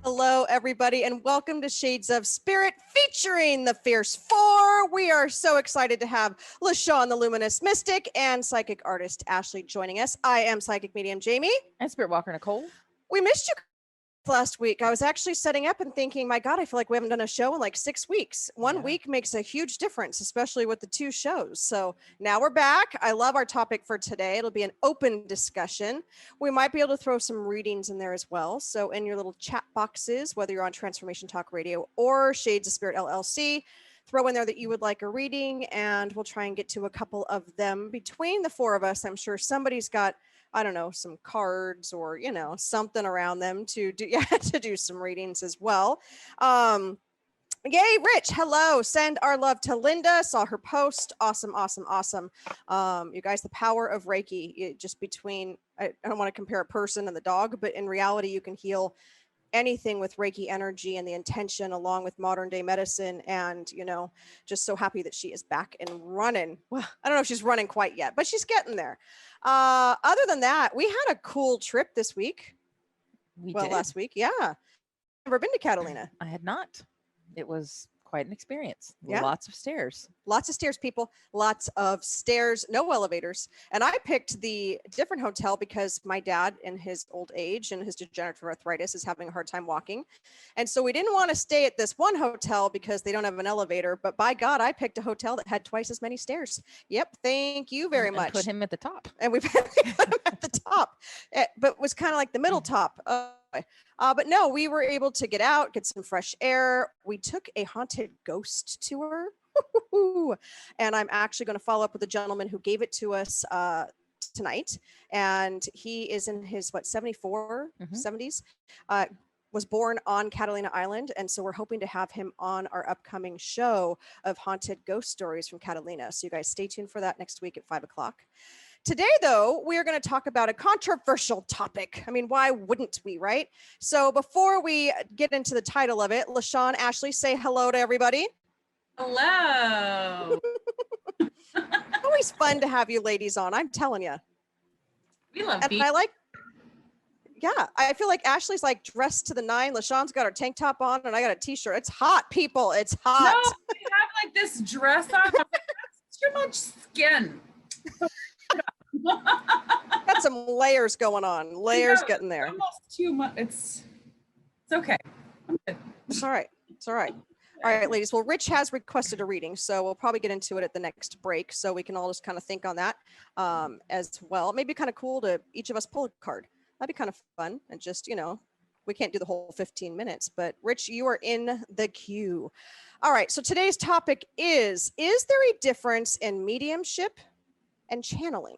Hello, everybody, and welcome to Shades of Spirit featuring the Fierce Four. We are so excited to have LaShawn, the Luminous Mystic, and psychic artist Ashley joining us. I am psychic medium Jaime. And Spiritwalker Nicole. We missed you last week. I was actually setting up and thinking, my God, I feel like we haven't done a show in like 6 weeks. One week makes a huge difference, especially with the 2 shows. So now we're back. I love our topic for today. It'll be an open discussion. We might be able to throw some readings in there as well. So in your little chat boxes, whether you're on Transformation Talk Radio or Shades of Spirit LLC, throw in there that you would like a reading, and we'll try and get to a couple of them. Between the 4 of us, I'm sure somebody's got, I don't know, some cards or, you know, something around them to do, to do some readings as well. Yay, Rich, hello. Send our love to Linda. Saw her post. Awesome, awesome, awesome. You guys, the power of Reiki, just between, I don't want to compare a person and the dog, but in reality, you can heal anything with Reiki energy and the intention, along with modern day medicine. And, you know, just so happy that she is back and running. Well, I don't know if she's running quite yet, but she's getting there. Other than that, we had a cool trip this week. Last week. Yeah. Never been to Catalina. I had not. It was quite an experience. Yeah. Lots of stairs. Lots of stairs, people. Lots of stairs, no elevators. And I picked the different hotel because my dad, in his old age and his degenerative arthritis, is having a hard time walking. And so we didn't want to stay at this one hotel because they don't have an elevator. But by God, I picked a hotel that had twice as many stairs. Yep. Thank you very much. Put him at the top. And we put him at the top, but it was kind of like the middle top. But no, we were able to get out, get some fresh air. We took a haunted ghost tour. And I'm actually going to follow up with a gentleman who gave it to us tonight. And he is in his, 74, 70s, was born on Catalina Island. And so we're hoping to have him on our upcoming show of haunted ghost stories from Catalina. So you guys stay tuned for that next week at 5 o'clock. Today, though, we are going to talk about a controversial topic. I mean, why wouldn't we, right? So before we get into the title of it, LaShawn, Ashley, say hello to everybody. Hello. Always fun to have you ladies on, I'm telling you. We love and I feel like Ashley's like dressed to the 9. LaShawn's got her tank top on and I got a t-shirt. It's hot, people. It's hot. No, we have like this dress on. That's too much skin. Got some layers going on. Layers getting there. Almost too much. It's okay. I'm good. It's all right. It's all right. All right, ladies. Well, Rich has requested a reading, so we'll probably get into it at the next break. So we can all just kind of think on that as well. Maybe kind of cool to each of us pull a card. That'd be kind of fun. And just, you know, we can't do the whole 15 minutes, but Rich, you are in the queue. All right. So today's topic is there a difference in mediumship and channeling?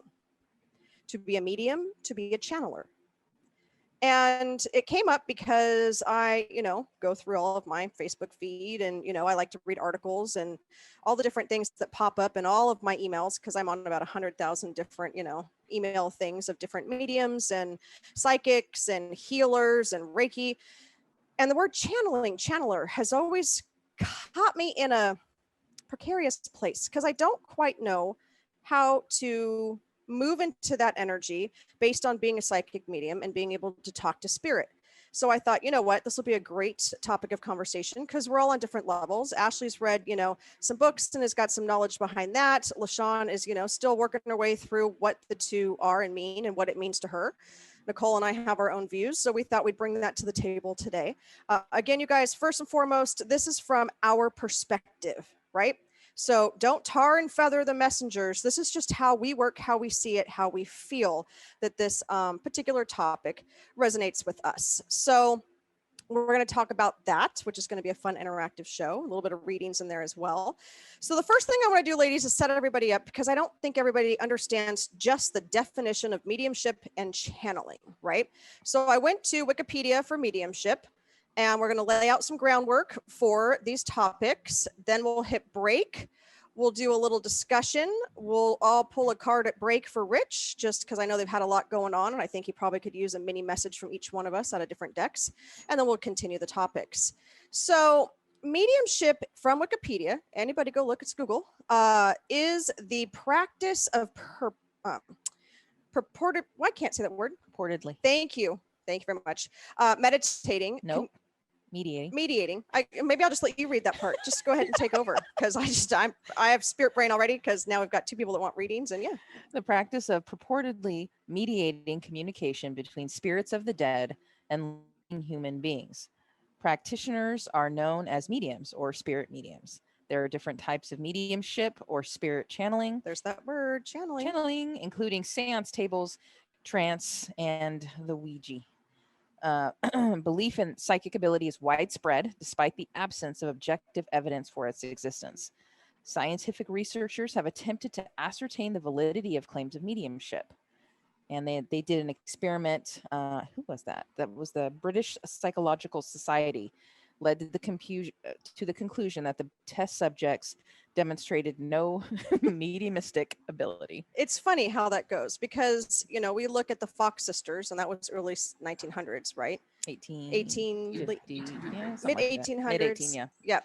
To be a medium, to be a channeler. And it came up because I, you know, go through all of my Facebook feed and, you know, I like to read articles and all the different things that pop up in all of my emails, because I'm on about 100,000 different, you know, email things of different mediums and psychics and healers and Reiki. And the word channeler has always caught me in a precarious place because I don't quite know how to move into that energy based on being a psychic medium and being able to talk to spirit. So I thought, you know what, this will be a great topic of conversation because we're all on different levels. Ashley's read, you know, some books and has got some knowledge behind that. LaShawn is, you know, still working her way through what the two are and mean and what it means to her. Nicole and I have our own views, so we thought we'd bring that to the table today. Again, you guys, first and foremost, this is from our perspective, right? So don't tar and feather the messengers. This is just how we work, how we see it, how we feel that this particular topic resonates with us. So we're going to talk about that, which is going to be a fun interactive show, a little bit of readings in there as well. So the first thing I want to do, ladies, is set everybody up because I don't think everybody understands just the definition of mediumship and channeling, right? So I went to Wikipedia for mediumship. And we're going to lay out some groundwork for these topics. Then we'll hit break. We'll do a little discussion. We'll all pull a card at break for Rich, just because I know they've had a lot going on, and I think he probably could use a mini message from each one of us out of different decks. And then we'll continue the topics. So mediumship from Wikipedia, anybody go look, it's Google, is the practice of purported, well, I can't say that word. Purportedly. Thank you. Thank you very much. Meditating. Nope. Mediating. Maybe I'll just let you read that part. Just go ahead and take over, because I have spirit brain already, because now we've got two people that want readings, and yeah. The practice of purportedly mediating communication between spirits of the dead and living human beings. Practitioners are known as mediums or spirit mediums. There are different types of mediumship or spirit channeling. There's that word, channeling. Channeling, including seance tables, trance, and the Ouija. Belief in psychic ability is widespread despite the absence of objective evidence for its existence. Scientific researchers have attempted to ascertain the validity of claims of mediumship. And they did an experiment. Who was that? That was the British Psychological Society, led to the conclusion that the test subjects demonstrated no mediumistic ability. It's funny how that goes, because, you know, we look at the Fox sisters, and that was early 1900s, right? 18, 50, yeah, mid like 1800s. Mid 18, yeah. Yeah.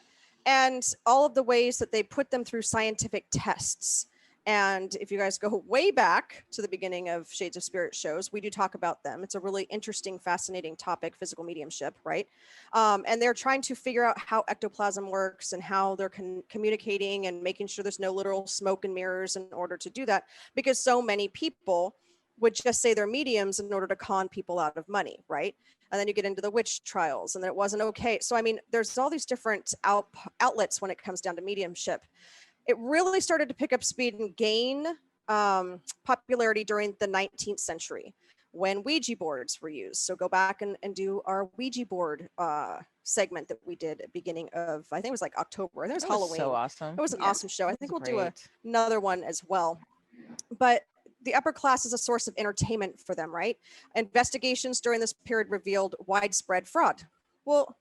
And all of the ways that they put them through scientific tests. And if you guys go way back to the beginning of Shades of Spirit shows, we do talk about them. It's a really interesting, fascinating topic, physical mediumship, right? And they're trying to figure out how ectoplasm works and how they're communicating and making sure there's no literal smoke and mirrors in order to do that, because so many people would just say they're mediums in order to con people out of money, right? And then you get into the witch trials, and then it wasn't okay. So, I mean, there's all these different outlets when it comes down to mediumship. It really started to pick up speed and gain popularity during the 19th century when Ouija boards were used. So go back and do our Ouija board segment that we did at the beginning of, I think it was like October. I think it was That Halloween. Was so awesome. It was an awesome show. I think we'll do great. another one as well. But the upper class is a source of entertainment for them, right? Investigations during this period revealed widespread fraud. Well,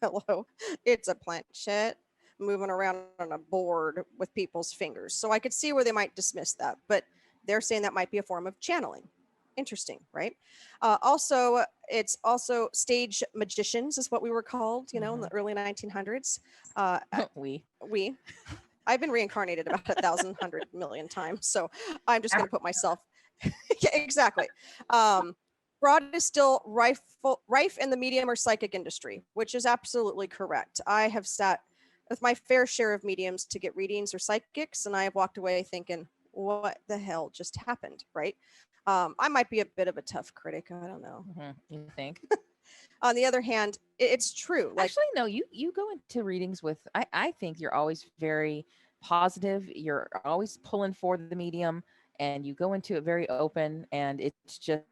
hello, it's a planchette moving around on a board with people's fingers. So I could see where they might dismiss that, but they're saying that might be a form of channeling. Interesting, right? Also, it's also stage magicians is what we were called, you know, in the early 1900s. I've been reincarnated about 1,100,000,000 times, so I'm just going to put myself. Yeah, exactly. Fraud is still rife in the medium or psychic industry, which is absolutely correct. I have sat with my fair share of mediums to get readings or psychics, and I have walked away thinking, what the hell just happened, right? I might be a bit of a tough critic. I don't know. You think? On the other hand, it's true. Like, actually, no, you go into readings with, I think you're always very positive. You're always pulling for the medium, and you go into it very open, and it's just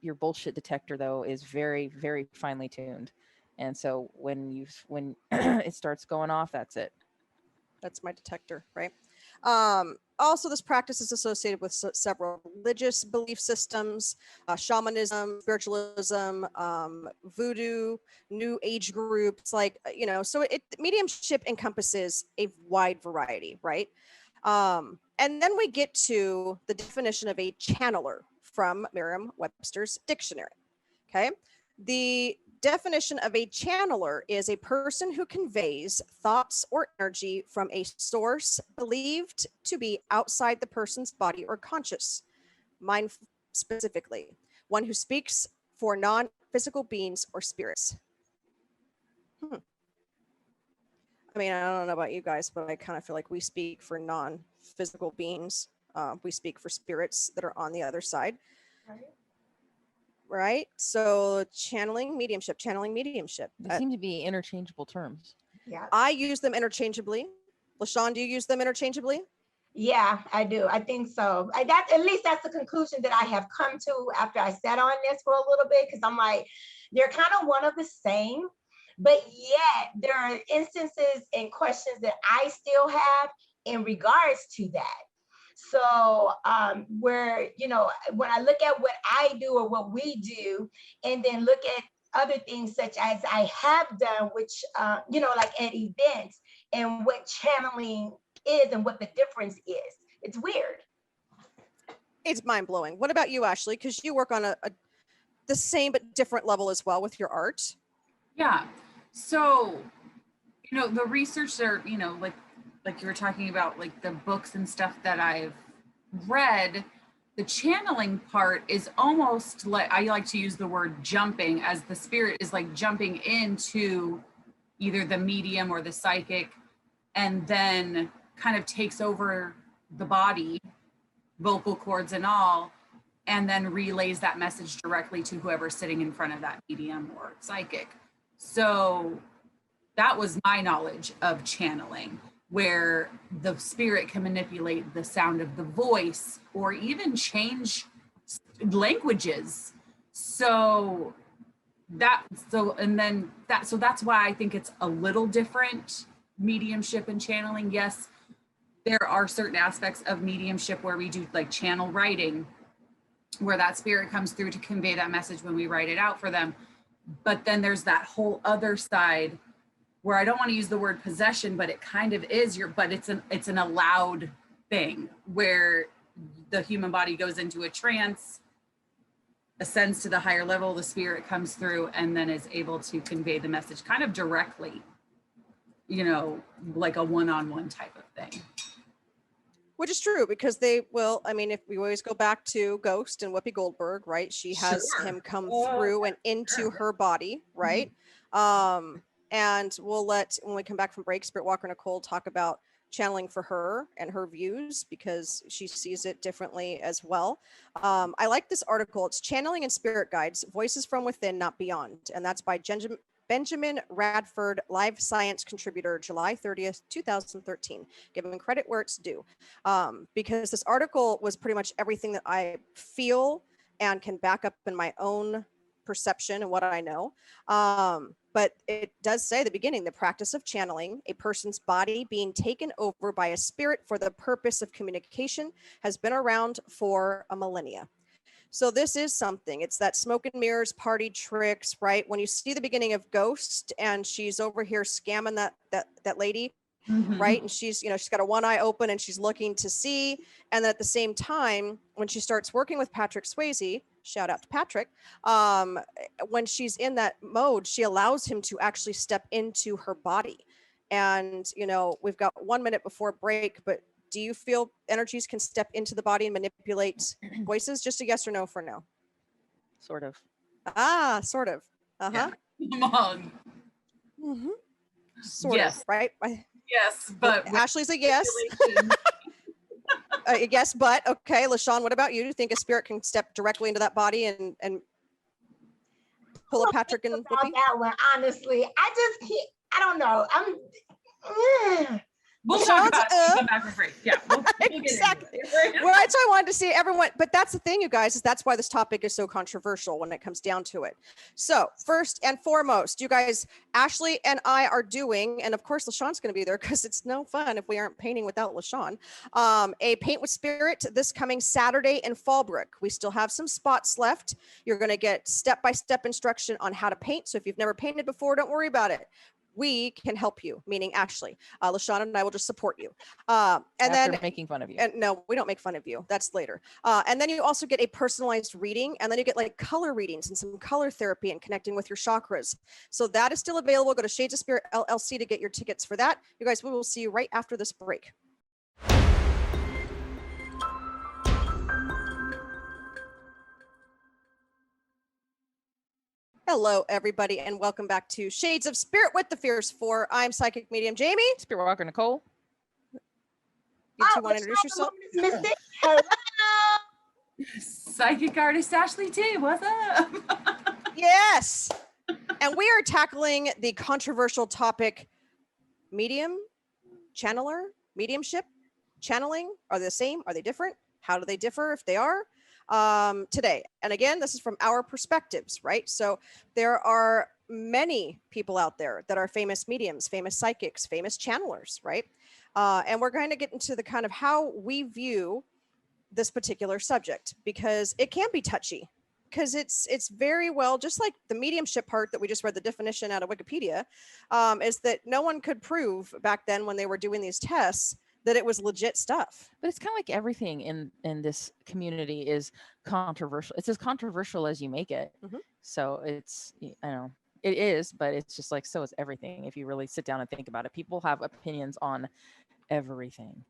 your bullshit detector, though, is very, very finely tuned. And so when it starts going off, that's it. That's my detector, right? Also, this practice is associated with several religious belief systems, shamanism, spiritualism, voodoo, new age groups, like, you know, so mediumship encompasses a wide variety, right? And then we get to the definition of a channeler from Merriam-Webster's dictionary, okay? The definition of a channeler is a person who conveys thoughts or energy from a source believed to be outside the person's body or conscious mind, specifically one who speaks for non-physical beings or spirits. I mean, I don't know about you guys, but I kind of feel like we speak for non-physical beings. We speak for spirits that are on the other side. Right? So channeling mediumship. They seem to be interchangeable terms. Yeah. I use them interchangeably. LaShawn, do you use them interchangeably? Yeah, I do. I think so. At least that's the conclusion that I have come to after I sat on this for a little bit, because I'm like, they're kind of one of the same, but yet there are instances and questions that I still have in regards to that. So where, you know, when I look at what I do or what we do, and then look at other things such as I have done, which, you know, like at events, and what channeling is and what the difference is. It's weird. It's mind blowing. What about you, Ashley? Because you work on the same but different level as well with your art. Yeah. So, the research there, like you were talking about, like the books and stuff that I've read, the channeling part is almost like, I like to use the word jumping, as the spirit is like jumping into either the medium or the psychic, and then kind of takes over the body, vocal cords and all, and then relays that message directly to whoever's sitting in front of that medium or psychic. So that was my knowledge of channeling, where the spirit can manipulate the sound of the voice or even change languages. So that's why I think it's a little different, mediumship and channeling. Yes, there are certain aspects of mediumship where we do like channel writing, where that spirit comes through to convey that message when we write it out for them. But then there's that whole other side where I don't want to use the word possession, but it kind of is but it's an allowed thing where the human body goes into a trance, ascends to the higher level, the spirit comes through and then is able to convey the message kind of directly, like a one-on-one type of thing. Which is true, because they will, I mean, if we always go back to Ghost and Whoopi Goldberg, right? She has him come through and into her body, right? And we'll let, when we come back from break, Spiritwalker Nicole talk about channeling for her and her views, because she sees it differently as well. I like this article. It's Channeling and Spirit Guides, Voices from Within, Not Beyond. And that's by Benjamin Radford, Live Science contributor, July 30th, 2013, giving credit where it's due. Because this article was pretty much everything that I feel and can back up in my own perception and what I know. But it does say at the beginning, the practice of channeling, a person's body being taken over by a spirit for the purpose of communication, has been around for a millennia. So this is something. It's that smoke and mirrors, party tricks, right? When you see the beginning of Ghost and she's over here scamming that lady, right? And she's got a one eye open and she's looking to see. And then at the same time, when she starts working with Patrick Swayze, shout out to Patrick, when she's in that mode, she allows him to actually step into her body. And, we've got 1 minute before break, but do you feel energies can step into the body and manipulate voices? Just a yes or no for now. Sort of. Sort of. Yeah. Come on. Sort of, right? Yes, but Ashley's a yes. Yes, but okay. LaShawn, what about you? Do you think a spirit can step directly into that body and pull a Patrick and Whoopi? That one, honestly, I don't know. We'll talk about it when we come back from break. Yeah, we'll exactly. Well, that's why I wanted to see everyone. But that's the thing, you guys, is that's why this topic is so controversial when it comes down to it. So first and foremost, you guys, Ashley and I are doing, and of course, LaShawn's going to be there because it's no fun if we aren't painting without LaShawn, a Paint with Spirit this coming Saturday in Fallbrook. We still have some spots left. You're going to get step-by-step instruction on how to paint. So if you've never painted before, don't worry about it. We can help you, meaning Ashley. LaShawn and I will just support you. And then making fun of you. And no, we don't make fun of you. That's later. And then you also get a personalized reading, and then you get like color readings and some color therapy and connecting with your chakras. So that is still available. Go to Shades of Spirit LLC to get your tickets for that. You guys, we will see you right after this break. Hello, everybody, and welcome back to Shades of Spirit with the Fierce Four. I'm Psychic Medium Jaime. Spiritwalker Nicole. You two want to introduce yourself? Hello. Psychic artist Ashley T. What's up? Yes. And we are tackling the controversial topic, medium, channeler, mediumship, channeling. Are they the same? Are they different? How do they differ if they are? Today. And again, this is from our perspectives, right? So there are many people out there that are famous mediums, famous psychics, famous channelers, right? And we're going to get into the kind of how we view this particular subject, because it can be touchy, because it's very well, just like the mediumship part that we just read the definition out of Wikipedia, is that no one could prove back then when they were doing these tests that it was legit stuff. But it's kind of like everything in this community is controversial. It's as controversial as you make it. Mhm. So it's, I don't know, it is, but it's just like, so is everything. If you really sit down and think about it, people have opinions on everything,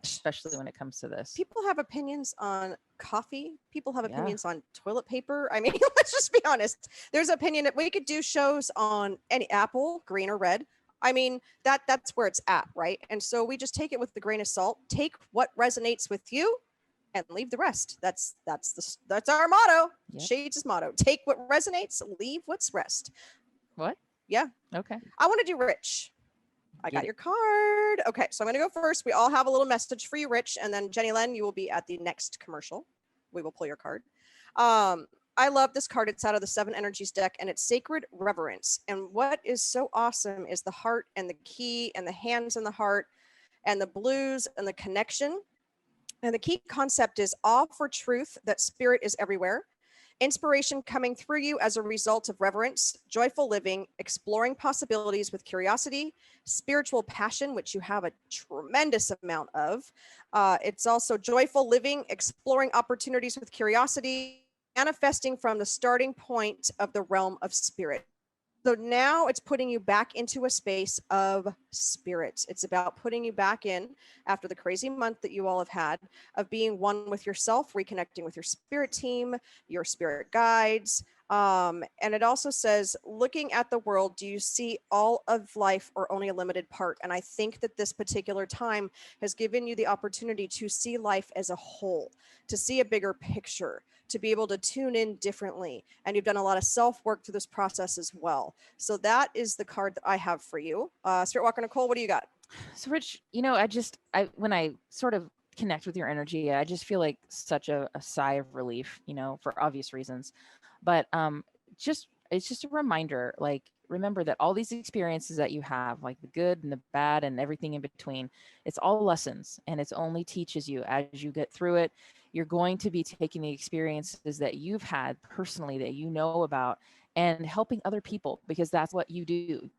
especially when it comes to this. People have opinions on coffee. People have Yeah. opinions on toilet paper. I mean, let's just be honest. There's opinion that we could do shows on any apple, green or red. I mean, that's where it's at, right? And so we just take it with the grain of salt. Take what resonates with you and leave the rest. That's our motto. Yep. Shades' motto. Take what resonates, leave what's rest. What? Yeah. Okay. I want to do Rich. I Get got it. your card. Okay, so I'm going to go first. We all have a little message for you, Rich, and then Jenny Len, you will be at the next commercial. We will pull your card. I love this card. It's out of the 7 Energies deck, and it's Sacred Reverence. And what is so awesome is the heart and the key and the hands and the heart and the blues and the connection. And the key concept is all for truth, that spirit is everywhere. Inspiration coming through you as a result of reverence, joyful living, exploring possibilities with curiosity, spiritual passion, which you have a tremendous amount of. It's also joyful living, exploring opportunities with curiosity, manifesting from the starting point of the realm of spirit. So now it's putting you back into a space of spirit. It's about putting you back in after the crazy month that you all have had of being one with yourself, reconnecting with your spirit team, your spirit guides. And it also says, looking at the world, do you see all of life or only a limited part? And I think that this particular time has given you the opportunity to see life as a whole, to see a bigger picture, to be able to tune in differently. And you've done a lot of self-work through this process as well. So that is the card that I have for you. Spiritwalker Nicole, what do you got? So Rich, when I sort of connect with your energy, I just feel like such a sigh of relief, for obvious reasons. But it's just a reminder, like, remember that all these experiences that you have, like the good and the bad and everything in between, it's all lessons, and it's only teaches you as you get through it. You're going to be taking the experiences that you've had personally that you know about and helping other people, because that's what you do,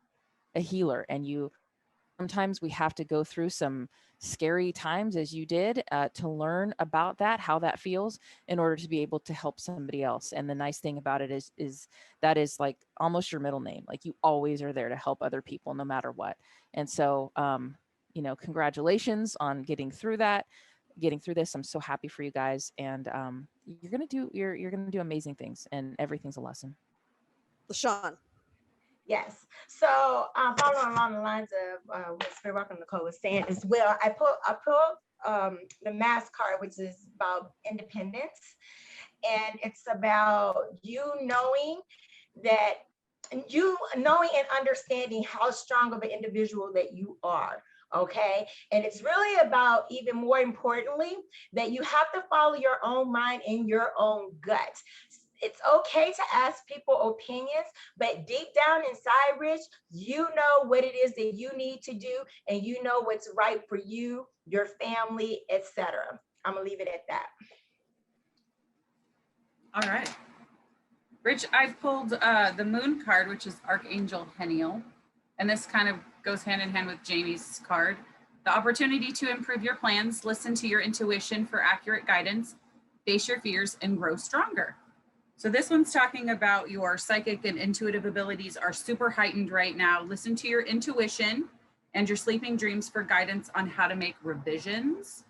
a healer. And sometimes we have to go through some scary times, as you did, to learn about that, how that feels, in order to be able to help somebody else. And the nice thing about it is that is like almost your middle name. Like, you always are there to help other people no matter what. And so, congratulations on getting through this. I'm so happy for you guys. And you're going to do amazing things, and everything's a lesson. LaShawn. Yes. So following along the lines of what Spiritwalker Nicole was saying as well, I pulled the mask card, which is about independence. And it's about you knowing and understanding how strong of an individual that you are. Okay. And it's really about, even more importantly, that you have to follow your own mind and your own gut. It's okay to ask people opinions, but deep down inside, Rich, you know what it is that you need to do, and you know what's right for you, your family, etc. I'm gonna leave it at that. All right. Rich, I pulled the moon card, which is Archangel Heniel. And this kind of goes hand in hand with Jaime's card. The opportunity to improve your plans, listen to your intuition for accurate guidance, face your fears, and grow stronger. So this one's talking about your psychic and intuitive abilities are super heightened right now. Listen to your intuition and your sleeping dreams for guidance on how to make revisions.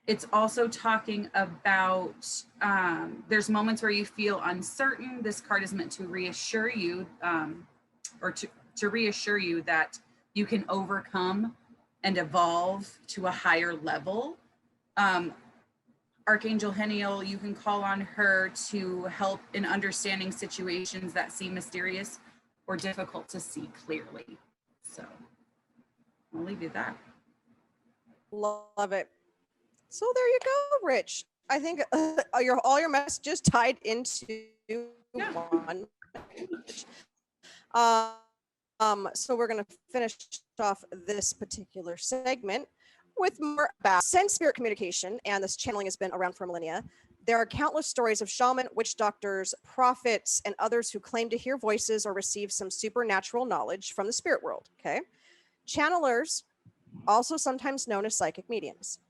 It's also talking about, there's moments where you feel uncertain. This card is meant to reassure you, or to reassure you that you can overcome and evolve to a higher level. Archangel Heniel, you can call on her to help in understanding situations that seem mysterious or difficult to see clearly. So I'll leave you that. Love it. So there you go, Rich. I think all your messages tied into one. So we're going to finish off this particular segment with more about sense spirit communication, and this channeling has been around for millennia. There are countless stories of shaman, witch doctors, prophets, and others who claim to hear voices or receive some supernatural knowledge from the spirit world. Okay. Channelers, also sometimes known as psychic mediums.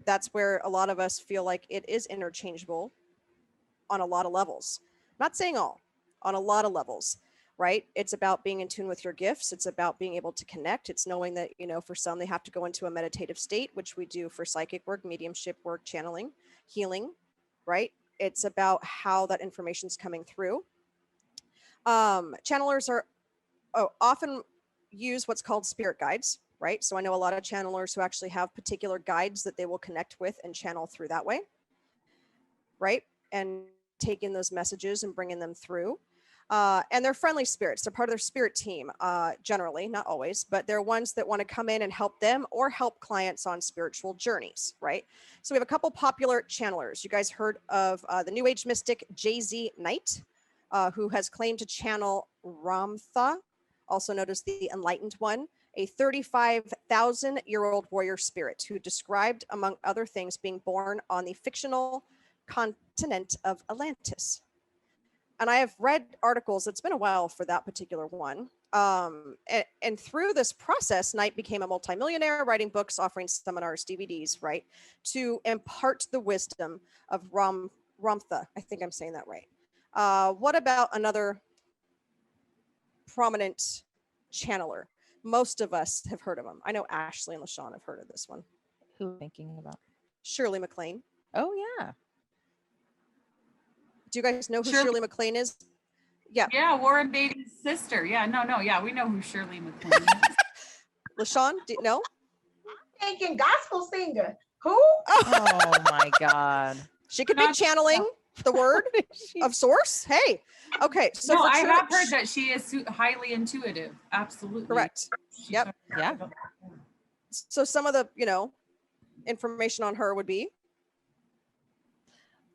That's where a lot of us feel like it is interchangeable on a lot of levels. Not saying all, on a lot of levels, right? It's about being in tune with your gifts. It's about being able to connect. It's knowing that, you know, for some, they have to go into a meditative state, which we do for psychic work, mediumship work, channeling, healing, right? It's about how that information is coming through. Channelers are often use what's called spirit guides, right? So I know a lot of channelers who actually have particular guides that they will connect with and channel through that way, right? And taking those messages and bringing them through. And they're friendly spirits. They're part of their spirit team, generally, not always, but they're ones that want to come in and help them or help clients on spiritual journeys, right? So we have a couple popular channelers. You guys heard of the New Age mystic J.Z. Knight, who has claimed to channel Ramtha, also known as the Enlightened One, a 35,000-year-old warrior spirit who described, among other things, being born on the fictional continent of Atlantis. And I have read articles, it's been a while for that particular one. And through this process, Knight became a multimillionaire, writing books, offering seminars, DVDs, right, to impart the wisdom of Ramtha. I think I'm saying that right. What about another prominent channeler? Most of us have heard of him. I know Ashley and LaShawn have heard of this one. Who are you thinking about? Shirley MacLaine. Oh yeah. Do you guys know who Shirley MacLaine is? Yeah. Yeah, Warren Beatty's sister. Yeah, no, yeah, we know who Shirley MacLaine is. LaShawn, no? Thinking gospel singer. Who? Oh my God. She could be channeling the word of source. Hey, okay. So no, I have heard that she is highly intuitive. Absolutely. Correct. Yep. Yeah. So some of the, you know, information on her would be?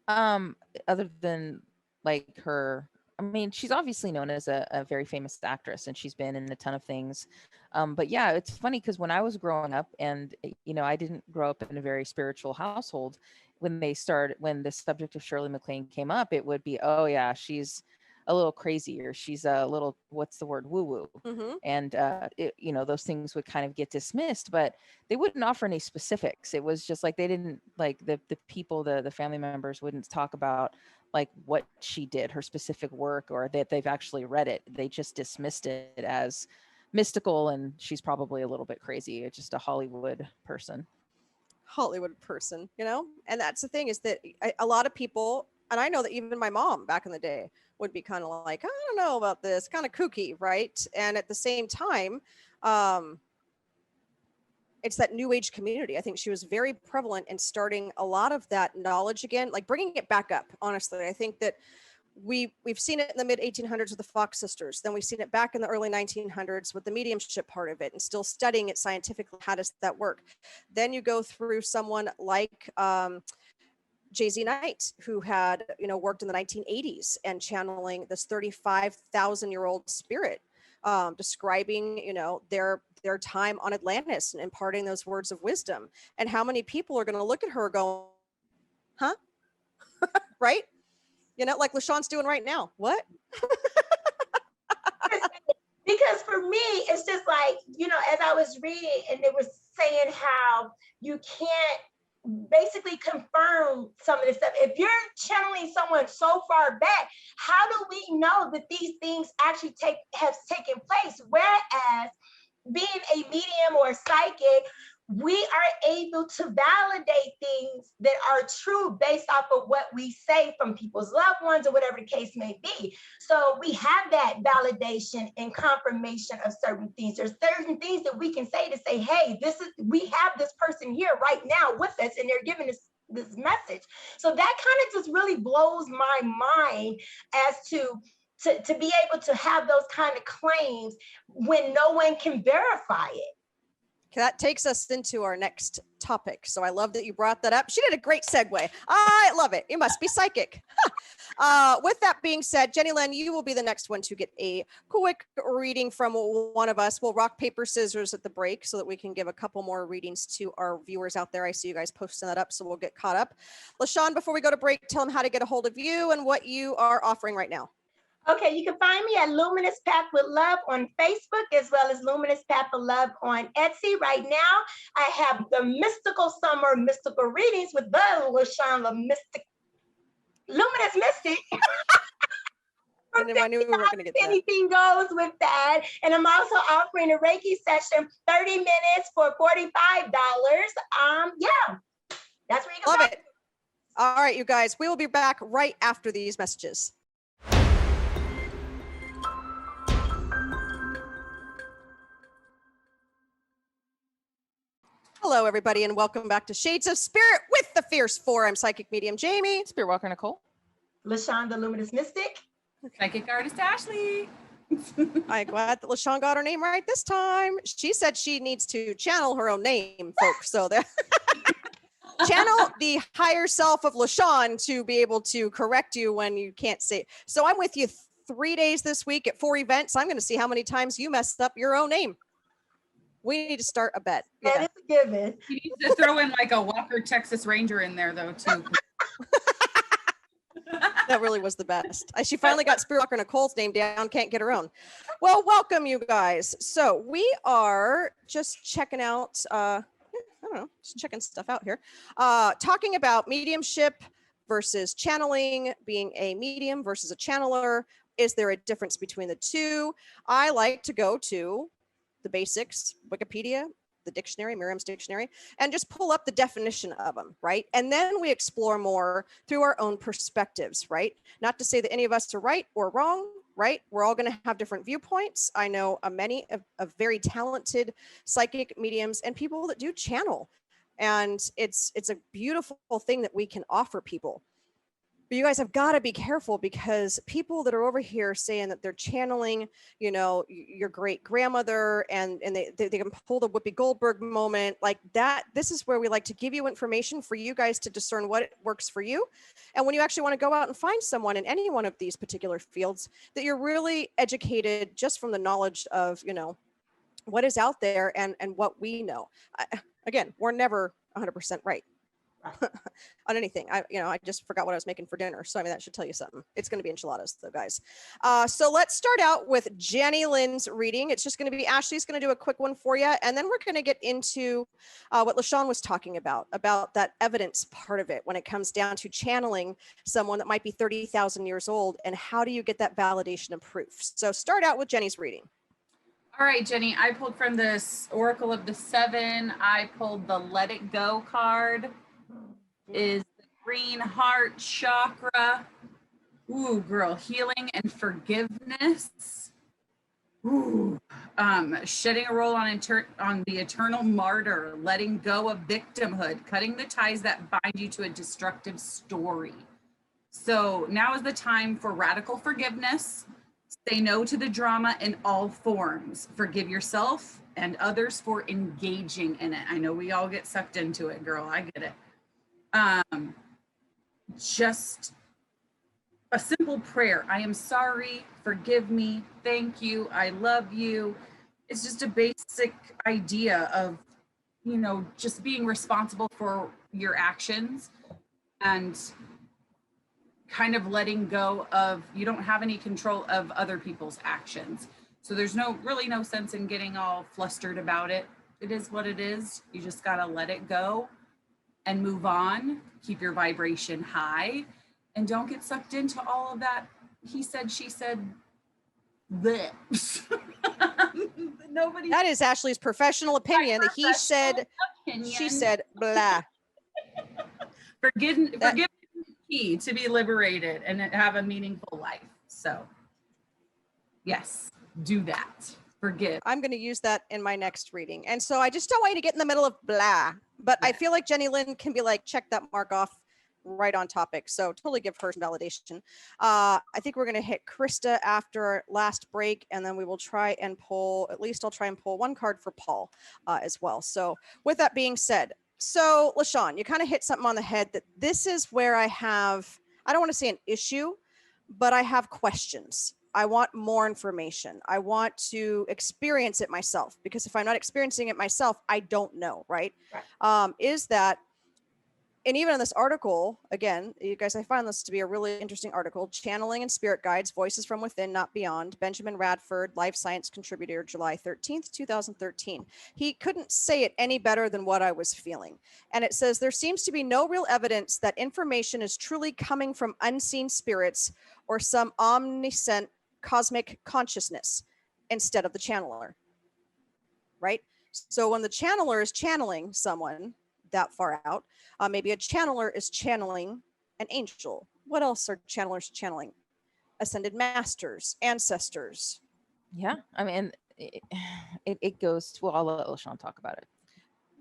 Other than like her, I mean, she's obviously known as a very famous actress, and she's been in a ton of things. But yeah, it's funny because when I was growing up, and you know, I didn't grow up in a very spiritual household. When the subject of Shirley MacLaine came up, it would be, oh yeah, she's a little crazy, or she's a little, what's the word, woo-woo. Mm-hmm. And you know, those things would kind of get dismissed, but they wouldn't offer any specifics. It was just like, they didn't, like the people, the family members wouldn't talk about like what she did, her specific work, or that they've actually read it. They just dismissed it as mystical, and she's probably a little bit crazy. It's just a Hollywood person, you know? And that's the thing, is that a lot of people, and I know that even my mom back in the day would be kind of like, I don't know about this, kind of kooky, right? And at the same time, it's that new age community. I think she was very prevalent in starting a lot of that knowledge again, like bringing it back up. Honestly, I think that we've seen it in the mid 1800s with the Fox sisters. Then we've seen it back in the early 1900s with the mediumship part of it, and still studying it scientifically. How does that work? Then you go through someone like J.Z. Knight, who had, you know, worked in the 1980s and channeling this 35,000-year-old spirit, describing, you know, their time on Atlantis and imparting those words of wisdom. And how many people are going to look at her going, huh? Right? You know, like LaShawn's doing right now. What? Because for me, it's just like, you know, as I was reading, and it was saying how you can't basically confirm some of this stuff. If you're channeling someone so far back, how do we know that these things actually have taken place? Whereas being a medium or a psychic, we are able to validate things that are true based off of what we say from people's loved ones or whatever the case may be. So we have that validation and confirmation of certain things. There's certain things that we can say, hey, we have this person here right now with us, and they're giving us this message. So that kind of just really blows my mind as to be able to have those kind of claims when no one can verify it. That takes us into our next topic. So I love that you brought that up. She did a great segue. I love it. You must be psychic. With that being said, Jenny Lynn, you will be the next one to get a quick reading from one of us. We'll rock, paper, scissors at the break so that we can give a couple more readings to our viewers out there. I see you guys posting that up, so we'll get caught up. LaShawn, before we go to break, tell them how to get a hold of you and what you are offering right now. Okay, you can find me at Luminous Path with Love on Facebook, as well as Luminous Path of Love on Etsy. Right now, I have the Mystical Summer Mystical Readings with the LaShawn Luminous Mystic. I knew we were going to get that. Anything goes with that. And I'm also offering a Reiki session, 30 minutes for $45. Yeah, that's where you can Love find it. All right, you guys, we will be back right after these messages. Hello, everybody, and welcome back to Shades of Spirit with the Fierce Four. I'm Psychic Medium Jaime. Spiritwalker Nicole. LaShawn the Luminous Mystic. Psychic artist Ashley. I'm glad that LaShawn got her name right this time. She said she needs to channel her own name, folks. So that channel the higher self of LaShawn to be able to correct you when you can't say. So I'm with you 3 days this week at 4 events. I'm going to see how many times you messed up your own name. We need to start a bet. That is a given. You need to throw in like a Walker Texas Ranger in there though too. That really was the best. She finally got Spiritwalker Nicole's name down, can't get her own. Well, welcome you guys. So we are just checking out, I don't know, just checking stuff out here. Talking about mediumship versus channeling, being a medium versus a channeler. Is there a difference between the two? I like to go to the basics, Wikipedia, the dictionary, Merriam's dictionary, and just pull up the definition of them, right? And then we explore more through our own perspectives, right? Not to say that any of us are right or wrong, right? We're all going to have different viewpoints. I know many of very talented psychic mediums and people that do channel. And it's a beautiful thing that we can offer people. But you guys have got to be careful, because people that are over here saying that they're channeling, you know, your great grandmother and they can pull the Whoopi Goldberg moment like that. This is where we like to give you information for you guys to discern what works for you. And when you actually want to go out and find someone in any one of these particular fields, that you're really educated just from the knowledge of, you know, what is out there and what we know. Again, we're never 100% right. On anything. I just forgot what I was making for dinner. So I mean, that should tell you something. It's going to be enchiladas though, guys. So let's start out with Jenny Lynn's reading. It's just going to be, Ashley's going to do a quick one for you. And then we're going to get into what LaShawn was talking about that evidence part of it when it comes down to channeling someone that might be 30,000 years old. And how do you get that validation and proof? So start out with Jenny's reading. All right, Jenny, I pulled from this Oracle of the Seven. I pulled the Let It Go card. Is the green heart chakra. Ooh, girl, healing and forgiveness. Ooh, shedding a role on the eternal martyr, letting go of victimhood, cutting the ties that bind you to a destructive story. So now is the time for radical forgiveness. Say no to the drama in all forms. Forgive yourself and others for engaging in it. I know we all get sucked into it, girl. I get it. Just a simple prayer. I am sorry, forgive me, thank you, I love you. It's just a basic idea of, you know, just being responsible for your actions and kind of letting go of, you don't have any control of other people's actions. So there's really no sense in getting all flustered about it. It is what it is. You just gotta let it go and move on, keep your vibration high, and don't get sucked into all of that he said, she said, bleh. That is Ashley's professional opinion. He said, she said, blah. Forgiveness is key to be liberated and have a meaningful life. So yes, do that. Forgive. I'm going to use that in my next reading. And so I just don't want you to get in the middle of blah. But I feel like Jenny Lynn can be like, check that mark off. right on topic. So totally give her some validation. I think we're going to hit Krista after our last break, and then we will try and pull, at least I'll try and pull one card for Paul as well. So with that being said, so LaShawn, you kind of hit something on the head that this is where I don't want to say an issue, but I have questions. I want more information. I want to experience it myself, because if I'm not experiencing it myself, I don't know, right? Is that, and even in this article, again, you guys, I find this to be a really interesting article, Channeling and Spirit Guides, Voices from Within, Not Beyond, Benjamin Radford, Life Science contributor, July 13th, 2013. He couldn't say it any better than what I was feeling. And it says, there seems to be no real evidence that information is truly coming from unseen spirits or some omniscient cosmic consciousness instead of the channeler, right? So when the channeler is channeling someone that far out, maybe a channeler is channeling an angel. What else are channelers channeling? Ascended masters, ancestors. Yeah, I mean, it goes to, well, I'll let LaShawn talk about it.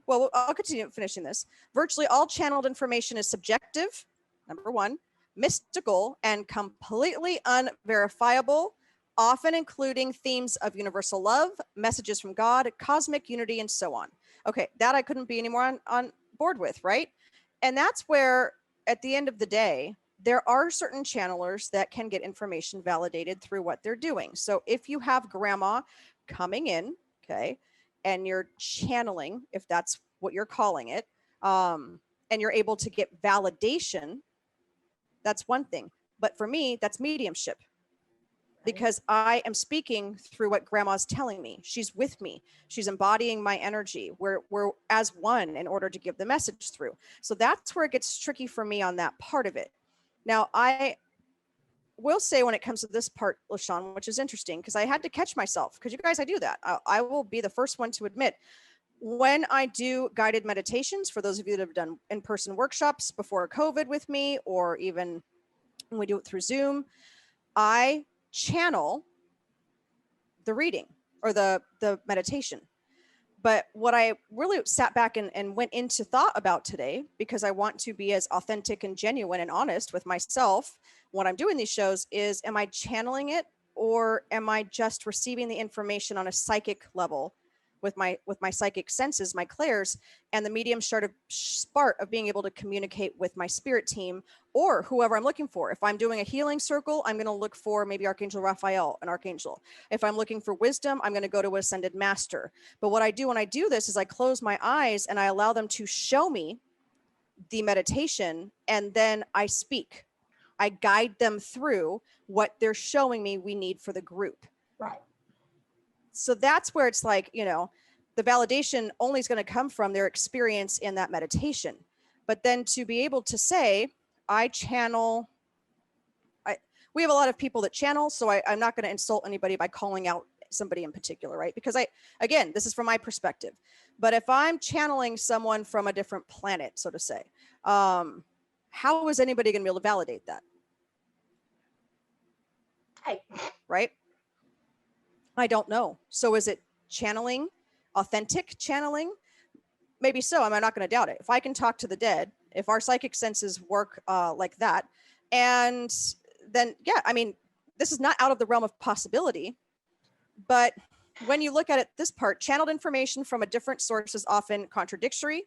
Well, I'll continue finishing this. Virtually all channeled information is subjective, number one, mystical, and completely unverifiable, often including themes of universal love, messages from God, cosmic unity, and so on. Okay, that I couldn't be any more on board with, right? And that's where, at the end of the day, there are certain channelers that can get information validated through what they're doing. So if you have grandma coming in, okay, and you're channeling, if that's what you're calling it, and you're able to get validation, that's one thing. But for me, that's mediumship, because I am speaking through what grandma's telling me. She's with me. She's embodying my energy. We're as one in order to give the message through. So that's where it gets tricky for me on that part of it. Now, I will say when it comes to this part, LaShawn, which is interesting, because I had to catch myself, because you guys, I do that. I will be the first one to admit, when I do guided meditations, for those of you that have done in-person workshops before COVID with me, or even when we do it through Zoom, I channel the reading or the meditation. But what I really sat back and went into thought about today, because I want to be as authentic and genuine and honest with myself when I'm doing these shows, is, am I channeling it, or am I just receiving the information on a psychic level with my psychic senses, my clairs, and the medium spark of being able to communicate with my spirit team or whoever I'm looking for. If I'm doing a healing circle, I'm going to look for maybe Archangel Raphael, an archangel. If I'm looking for wisdom, I'm going to go to Ascended Master. But what I do when I do this is I close my eyes and I allow them to show me the meditation, and then I speak. I guide them through what they're showing me we need for the group. Right. So that's where it's like, you know, the validation only is going to come from their experience in that meditation. But then to be able to say, I channel, we have a lot of people that channel, so I'm not going to insult anybody by calling out somebody in particular, right? Because again, this is from my perspective. But if I'm channeling someone from a different planet, so to say, how is anybody going to be able to validate that? Right? I don't know. So is it channeling, authentic channeling? Maybe so. I'm not going to doubt it. If I can talk to the dead, if our psychic senses work like that, and then, yeah, I mean, this is not out of the realm of possibility. But when you look at it, this part, channeled information from a different source is often contradictory.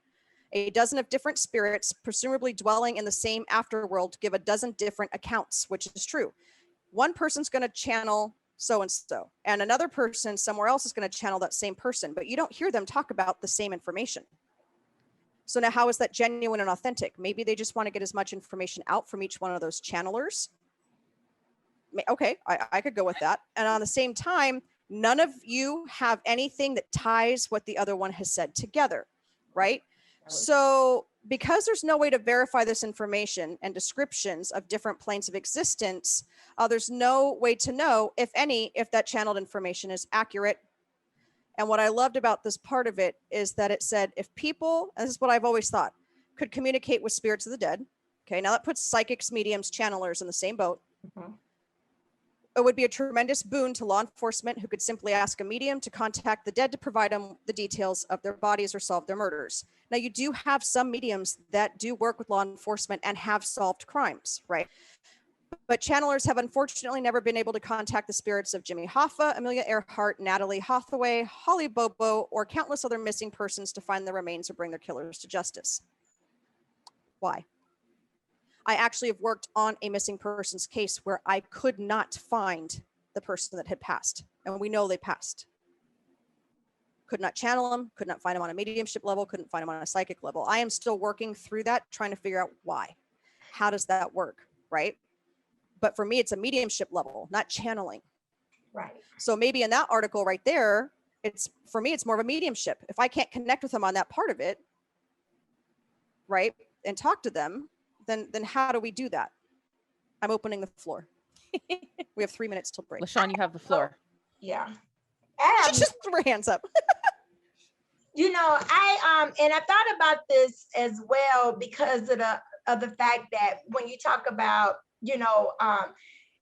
A dozen of different spirits, presumably dwelling in the same afterworld, give a dozen different accounts, which is true. One person's going to channel so-and-so, and another person somewhere else is going to channel that same person, but you don't hear them talk about the same information. So now how is that genuine and authentic? Maybe they just want to get as much information out from each one of those channelers. Okay, I could go with that. And on the same time, none of you have anything that ties what the other one has said together, right? So because there's no way to verify this information and descriptions of different planes of existence, there's no way to know, if any, if that channeled information is accurate. And what I loved about this part of it is that it said, if people, and this is what I've always thought, could communicate with spirits of the dead. Okay, now that puts psychics, mediums, channelers in the same boat. it would be a tremendous boon to law enforcement who could simply ask a medium to contact the dead to provide them the details of their bodies or solve their murders. Now, you do have some mediums that do work with law enforcement and have solved crimes, right? But channelers have unfortunately never been able to contact the spirits of Jimmy Hoffa, Amelia Earhart, Natalie Hathaway, Holly Bobo, or countless other missing persons to find their remains or bring their killers to justice. Why? I actually have worked on a missing persons case where I could not find the person that had passed. And we know they passed. Could not channel them, could not find them on a mediumship level, couldn't find them on a psychic level. I am still working through that, trying to figure out why. How does that work, right? But for me, it's a mediumship level, not channeling. Right. So maybe in that article right there, for me, it's more of a mediumship. If I can't connect with them on that part of it, right, and talk to them, then how do we do that? I'm opening the floor. We have 3 minutes till break. LaShawn, you have the floor. Yeah. She just threw her hands up. You know, I thought about this as well because of the fact that when you talk about, you know,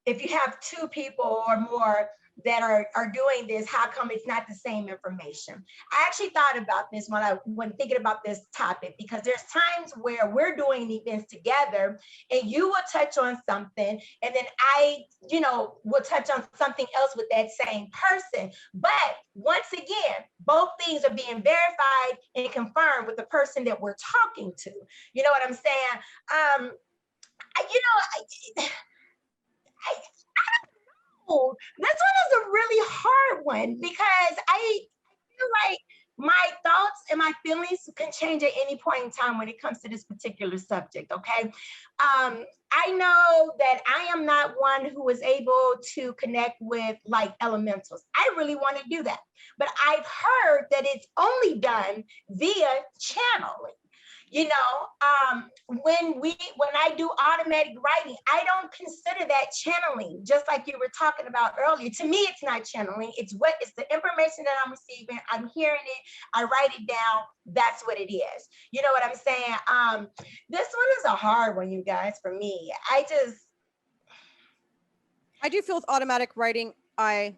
if you have two people or more that are doing this, how come it's not the same information? I actually thought about this when thinking about this topic, because there's times where we're doing events together and you will touch on something and then I, you know, will touch on something else with that same person. But once again, both things are being verified and confirmed with the person that we're talking to. You know what I'm saying? This one is a really hard one because I feel like my thoughts and my feelings can change at any point in time when it comes to this particular subject, okay? I know that I am not one who is able to connect with like elementals. I really want to do that, but I've heard that it's only done via channeling. You know, when I do automatic writing, I don't consider that channeling, just like you were talking about earlier. To me, it's not channeling. It's the information that I'm receiving. I'm hearing it. I write it down. That's what it is. You know what I'm saying? This one is a hard one, you guys, for me. I do feel with automatic writing, I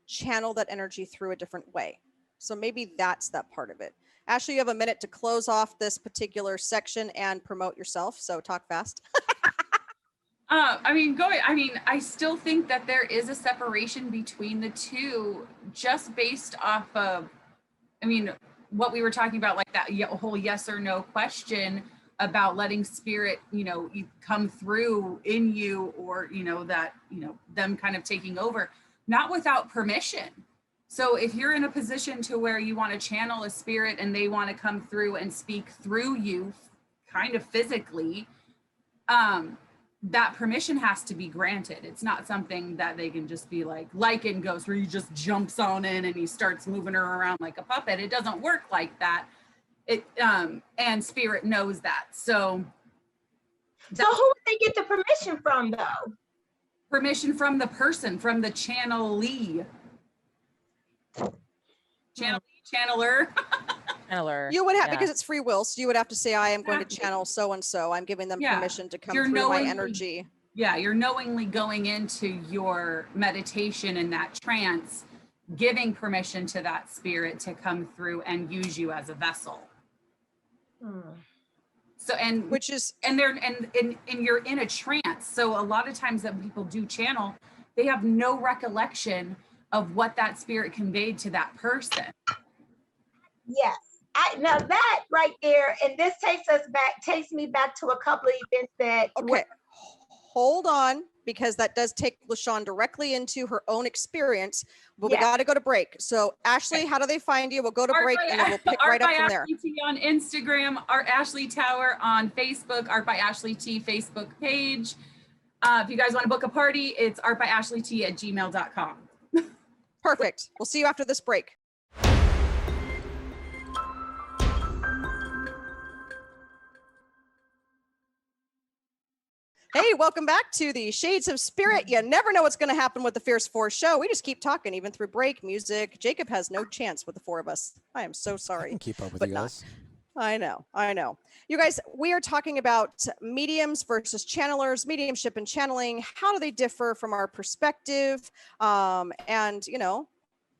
channel that energy through a different way. So maybe that's that part of it. Ashley, you have a minute to close off this particular section and promote yourself. So talk fast. I still think that there is a separation between the two just based off of, what we were talking about, like that whole yes or no question about letting spirit, come through in you, or, them kind of taking over, not without permission. So if you're in a position to where you want to channel a spirit and they want to come through and speak through you kind of physically, that permission has to be granted. It's not something that they can just be like in Ghost, where he just jumps on in and he starts moving her around like a puppet. It doesn't work like that. And spirit knows that. So who would they get the permission from though? Permission from the person, from the channelee. Channeler. You would have, because it's free will, so you would have to say, I am going to channel so and so. I'm giving them permission to come through my energy. Yeah, you're knowingly going into your meditation in that trance, giving permission to that spirit to come through and use you as a vessel. So and you're in a trance. So a lot of times that people do channel, they have no recollection of what that spirit conveyed to that person. Yes. Now that right there, and this takes me back to a couple of events that. Okay, hold on, because that does take LaShawn directly into her own experience, but we got to go to break. So Ashley, how do they find you? We'll go to break and then we'll pick right up from there. Art by Ashley T on Instagram, Art Ashley Tower on Facebook, Art by Ashley T Facebook page. If you guys want to book a party, it's artbyashleyt@gmail.com. Perfect. We'll see you after this break. Hey, welcome back to the Shades of Spirit. You never know what's going to happen with the Fierce Four show. We just keep talking, even through break music. Jacob has no chance with the four of us. I am so sorry. I can keep up with you guys. I know. I know. You guys, we are talking about mediums versus channelers, mediumship and channeling. How do they differ from our perspective? And, you know,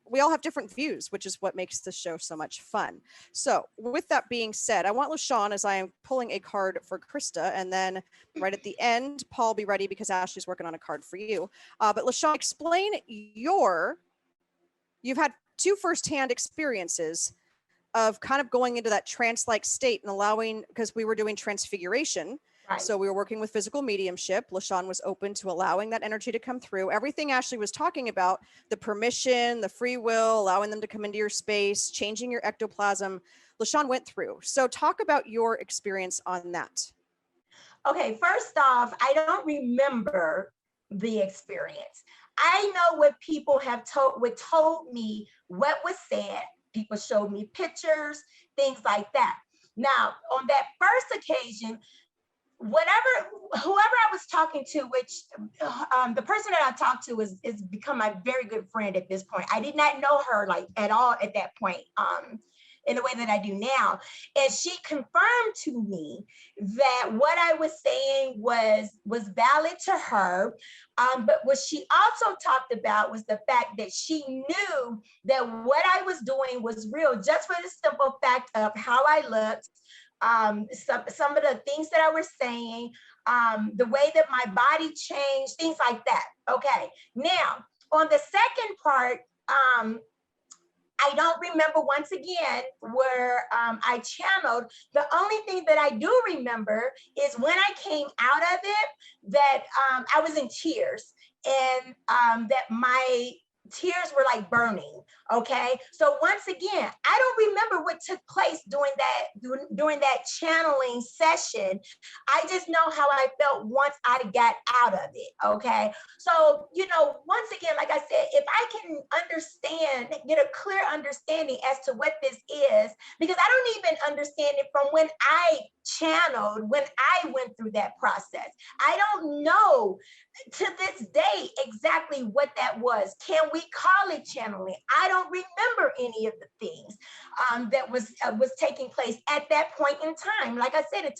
we all have different views, which is what makes the show so much fun. So with that being said, I want LaShawn, as I am pulling a card for Krista, and then right at the end, Paul, be ready because Ashley's working on a card for you. But LaShawn, explain you've had two firsthand experiences of kind of going into that trance-like state and allowing, because we were doing transfiguration. Right. So we were working with physical mediumship. LaShawn was open to allowing that energy to come through. Everything Ashley was talking about, the permission, the free will, allowing them to come into your space, changing your ectoplasm, LaShawn went through. So talk about your experience on that. Okay, first off, I don't remember the experience. I know what people have told me, what was said. People showed me pictures, things like that. Now, on that first occasion, whoever I was talking to, which the person that I talked to is become my very good friend at this point. I did not know her like at all at that point, in the way that I do now. And she confirmed to me that what I was saying was valid to her. But what she also talked about was the fact that she knew that what I was doing was real, just for the simple fact of how I looked, some of the things that I was saying, the way that my body changed, things like that. Okay. Now, on the second part, I don't remember once again where I channeled. The only thing that I do remember is when I came out of it, that I was in tears, and that my tears were like burning. Okay, so once again, I don't remember what took place during that channeling session. I just know how I felt once I got out of it. Okay, so once again, like I said, if I can get a clear understanding as to what this is, because I don't even understand it from when I channeled, when I went through that process. I don't know to this day exactly what that was. Can we call it channeling? I don't remember any of the things that was taking place at that point in time. Like I said,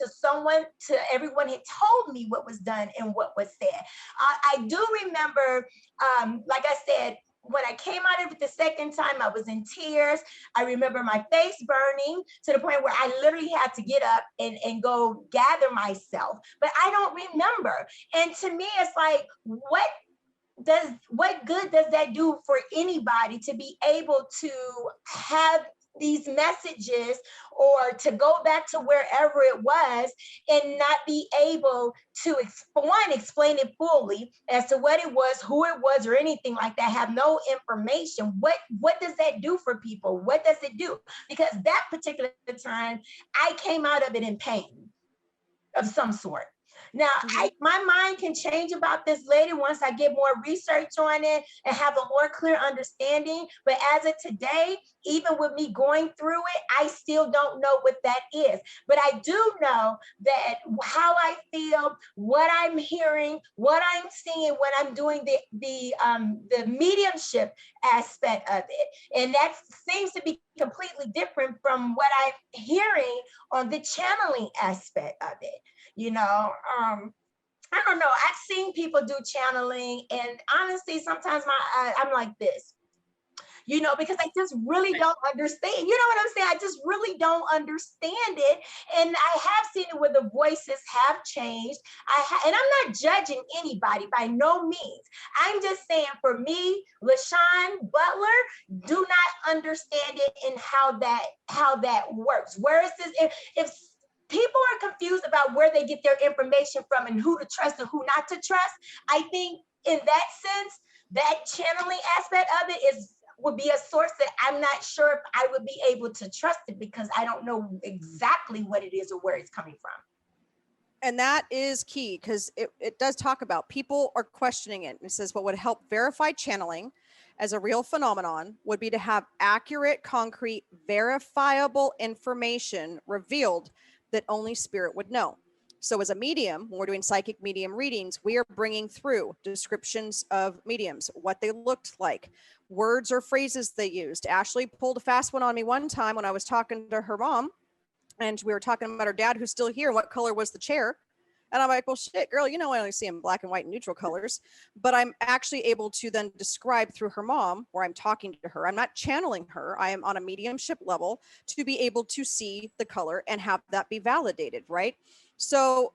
everyone had told me what was done and what was said. I do remember, like I said, when I came out of it the second time, I was in tears. I remember my face burning to the point where I literally had to get up and go gather myself. But I don't remember. And to me, it's like, what good does that do for anybody to be able to have these messages or to go back to wherever it was and not be able to explain it fully as to what it was, who it was, or anything like that, have no information? What does that do for people? What does it do? Because that particular time, I came out of it in pain of some sort. Now, my mind can change about this later once I get more research on it and have a more clear understanding. But as of today, even with me going through it, I still don't know what that is. But I do know that how I feel, what I'm hearing, what I'm seeing when I'm doing the mediumship aspect of it. And that seems to be completely different from what I'm hearing on the channeling aspect of it. I don't know. I've seen people do channeling, and honestly, sometimes I'm like this, because I just really don't understand. You know what I'm saying? I just really don't understand it. And I have seen it where the voices have changed. And I'm not judging anybody by no means. I'm just saying, for me, LaShawn Butler, do not understand it and how that works. Whereas if people are confused about where they get their information from and who to trust and who not to trust, I think in that sense, that channeling aspect of it would be a source that I'm not sure if I would be able to trust it, because I don't know exactly what it is or where it's coming from. And that is key, because it does talk about people are questioning it. It says what would help verify channeling as a real phenomenon would be to have accurate, concrete, verifiable information revealed that only spirit would know. So as a medium, when we're doing psychic medium readings, we are bringing through descriptions of mediums, what they looked like, words or phrases they used. Ashley pulled a fast one on me one time when I was talking to her mom, And we were talking about her dad, who's still here. What color was the chair? And I'm like, well, shit, girl, you know, I only see in black and white and neutral colors, but I'm actually able to then describe through her mom, where I'm talking to her. I'm not channeling her. I am on a mediumship level to be able to see the color and have that be validated, right? So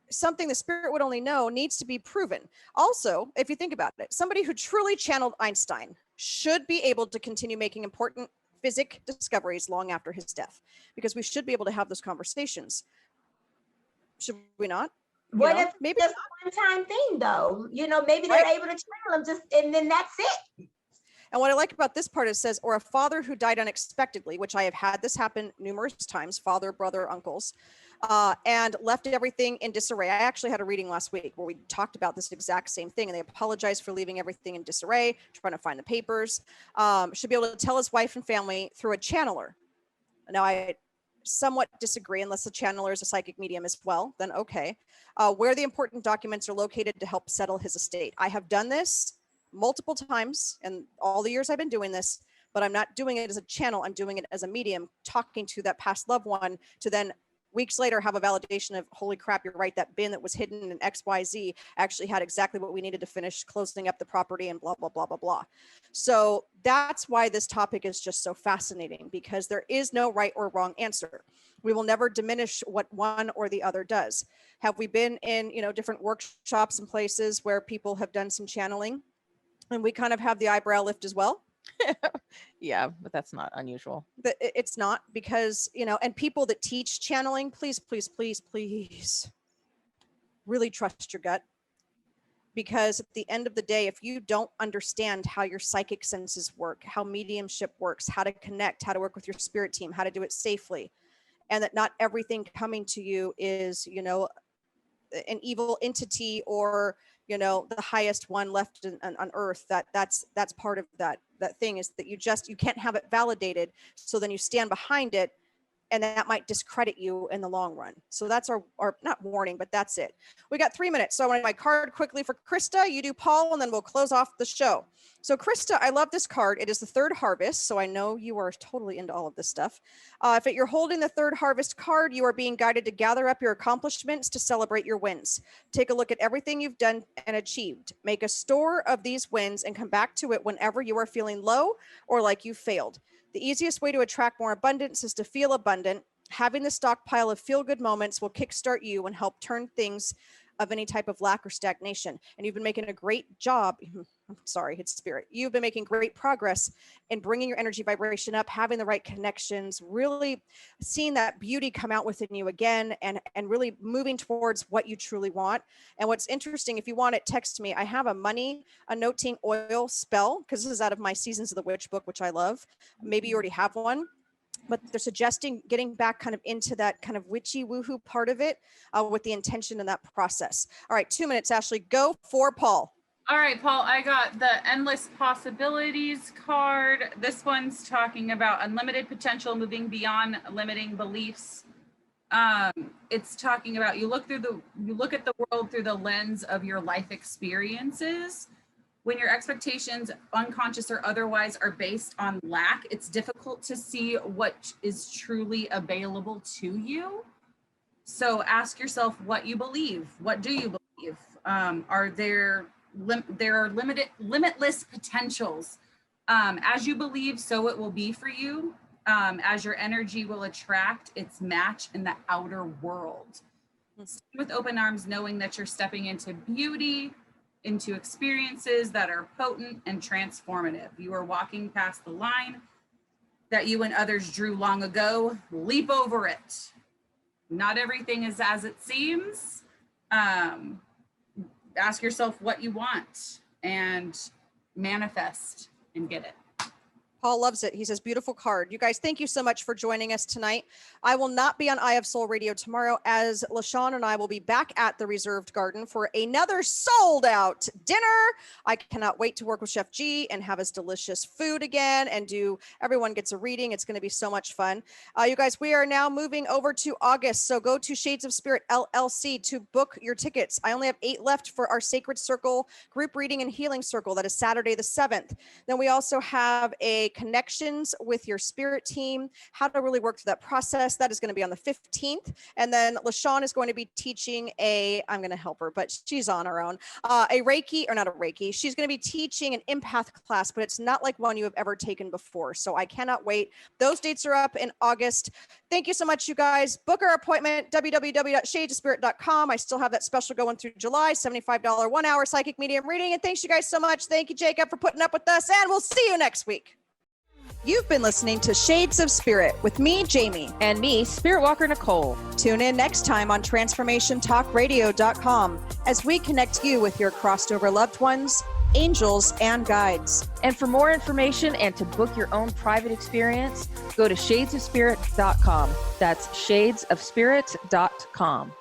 something the spirit would only know needs to be proven. Also, if you think about it, somebody who truly channeled Einstein should be able to continue making important physics discoveries long after his death, because we should be able to have those conversations. Should we not? What know, if maybe it's just a one-time thing though? You know, maybe they're able to channel them just, and then that's it. And what I like about this part is it says, or a father who died unexpectedly, which I have had this happen numerous times, father, brother, uncles, and left everything in disarray. I actually had a reading last week where we talked about this exact same thing, and they apologized for leaving everything in disarray, trying to find the papers. Should be able to tell his wife and family through a channeler. Now, I somewhat disagree, unless the channeler is a psychic medium as well, then okay. Where the important documents are located to help settle his estate. I have done this multiple times in all the years I've been doing this, but I'm not doing it as a channel. I'm doing it as a medium, talking to that past loved one to then weeks later have a validation of, holy crap, you're right, that bin that was hidden in XYZ actually had exactly what we needed to finish closing up the property and blah, blah, blah, blah, blah. So that's why this topic is just so fascinating, because there is no right or wrong answer. We will never diminish what one or the other does. Have we been in, you know, different workshops and places where people have done some channeling and we kind of have the eyebrow lift as well? Yeah, but that's not unusual. It's not, because, you know, and people that teach channeling, please, please, please, please really trust your gut. Because at the end of the day, if you don't understand how your psychic senses work, how mediumship works, how to connect, how to work with your spirit team, how to do it safely, and that not everything coming to you is, you know, an evil entity or, you know, the highest one left on earth, that's part of that thing, is that you can't have it validated. So then you stand behind it, and that might discredit you in the long run. So that's our not warning, but that's it. We got 3 minutes. So I want my card quickly for Krista. You do Paul, and then we'll close off the show. So Krista, I love this card. It is the third harvest. So I know you are totally into all of this stuff. If you're holding the third harvest card, you are being guided to gather up your accomplishments to celebrate your wins. Take a look at everything you've done and achieved. Make a store of these wins and come back to it whenever you are feeling low or like you failed. The easiest way to attract more abundance is to feel abundant. Having the stockpile of feel-good moments will kickstart you and help turn things of any type of lack or stagnation. And you've been making a great job. I'm sorry, it's spirit. You've been making great progress in bringing your energy vibration up, having the right connections, really seeing that beauty come out within you again, and really moving towards what you truly want. And what's interesting, if you want it, text me. I have a noting oil spell, because this is out of my Seasons of the Witch book, which I love. Maybe you already have one, but they're suggesting getting back kind of into that kind of witchy woohoo part of it with the intention in that process. All right, 2 minutes, Ashley. Go for Paul. All right, Paul, I got the Endless Possibilities card. This one's talking about unlimited potential, moving beyond limiting beliefs. It's talking about you look at the world through the lens of your life experiences. When your expectations, unconscious or otherwise, are based on lack, it's difficult to see what is truly available to you. So ask yourself what you believe. What do you believe? There are limitless potentials. As you believe, so it will be for you. As your energy will attract its match in the outer world. Stand with open arms, knowing that you're stepping into beauty, into experiences that are potent and transformative. You are walking past the line that you and others drew long ago. Leap over it. Not everything is as it seems. Ask yourself what you want and manifest and get it. Paul loves it. He says, beautiful card. You guys, thank you so much for joining us tonight. I will not be on Eye of Soul Radio tomorrow, as LaShawn and I will be back at the Reserved Garden for another sold out dinner. I cannot wait to work with Chef G and have his delicious food again and everyone gets a reading. It's going to be so much fun. You guys, we are now moving over to August. So go to Shades of Spirit LLC to book your tickets. I only have 8 left for our Sacred Circle group reading and healing circle. That is Saturday the 7th. Then we also have a make connections with your spirit team, how to really work through that process. That is going to be on the 15th. And then LaShawn is going to be teaching I'm going to help her, but she's on her own, a Reiki, or not a Reiki. She's going to be teaching an empath class, but it's not like one you have ever taken before. So I cannot wait. Those dates are up in August. Thank you so much, you guys. Book our appointment, www.shadesofspirit.com. I still have that special going through July, $75 1-hour psychic medium reading. And thanks you guys so much. Thank you, Jacob, for putting up with us, and we'll see you next week. You've been listening to Shades of Spirit with me, Jaime. And me, Spiritwalker Nicole. Tune in next time on transformationtalkradio.com as we connect you with your crossed over loved ones, angels, and guides. And for more information and to book your own private experience, go to shadesofspirit.com. That's shadesofspirit.com.